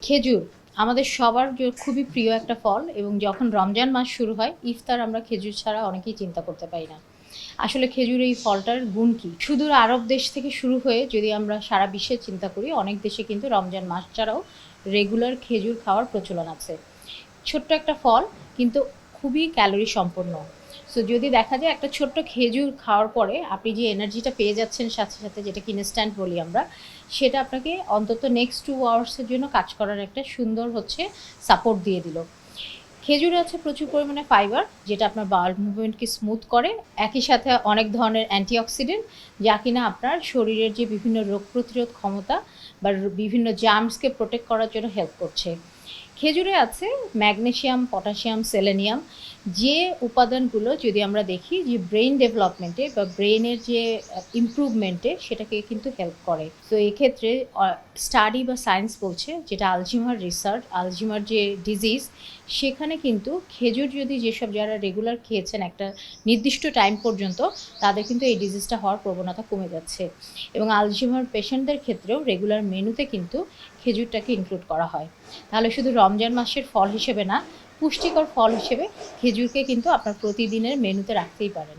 খেজুর আমাদের সবার খুবই প্রিয় একটা ফল এবং যখন রমজান মাস শুরু হয় ইফতার আমরা খেজুর ছাড়া অনেকেই চিন্তা করতে পারি না। আসলে খেজুর এই ফলটার গুণ কী? সুদূর আরব দেশ থেকে শুরু হয়ে যদি আমরা সারা বিশ্বে চিন্তা করি, অনেক দেশে কিন্তু রমজান মাস ছাড়াও রেগুলার খেজুর খাওয়ার প্রচলন আছে। ছোট্ট একটা ফল কিন্তু খুবই ক্যালোরি সম্পন্ন। সো যদি দেখা যায় একটা ছোট্ট খেজুর খাওয়ার পরে আপনি যে এনার্জিটা পেয়ে যাচ্ছেন সাথে, সাথে যেটাকে ইনস্ট্যান্ট বলি আমরা, সেটা আপনাকে অন্তত নেক্সট 2 আওয়ার্সের জন্য কাজ করার একটা সুন্দর সাপোর্ট দিয়ে দিল। খেজুরে আছে প্রচুর পরিমাণে ফাইবার, যেটা আপনার বাউল মুভমেন্টকে স্মুথ করে। একই সাথে অনেক ধরনের অ্যান্টিঅক্সিডেন্ট, যা কিনা আপনার শরীরের যে বিভিন্ন রোগ প্রতিরোধ ক্ষমতা বা বিভিন্ন জার্মসকে প্রোটেক্ট করার জন্য হেল্প করছে। খেজুরে আছে ম্যাগনেসিয়াম, পটাশিয়াম, সেলেনিয়াম, যে উপাদানগুলো যদি আমরা দেখি যে ব্রেইন ডেভেলপমেন্টে বা ব্রেইনের যে ইমপ্রুভমেন্টে সেটাকে কিন্তু হেল্প করে। তো এক্ষেত্রে স্টাডি বা সায়েন্স বলছে, যেটা আলঝিমার রিসার্চ, আলঝিমার যে ডিজিজ, সেখানে কিন্তু খেজুর যদি যেসব যারা রেগুলার খেয়েছেন একটা নির্দিষ্ট টাইম পর্যন্ত, তাদের কিন্তু এই ডিজিজটা হওয়ার প্রবণতা কমে যাচ্ছে। এবং আলঝিমার পেশেন্টদের ক্ষেত্রেও রেগুলার মেনুতে কিন্তু খেজুরটাকে ইনক্লুড করা হয়। তাহলে শুধু রমজান মাসের ফল হিসেবে না, পুষ্টিকর ফল হিসেবে খেজুরকে কিন্তু আপনার প্রতিদিনের মেনুতে রাখতেই পারেন।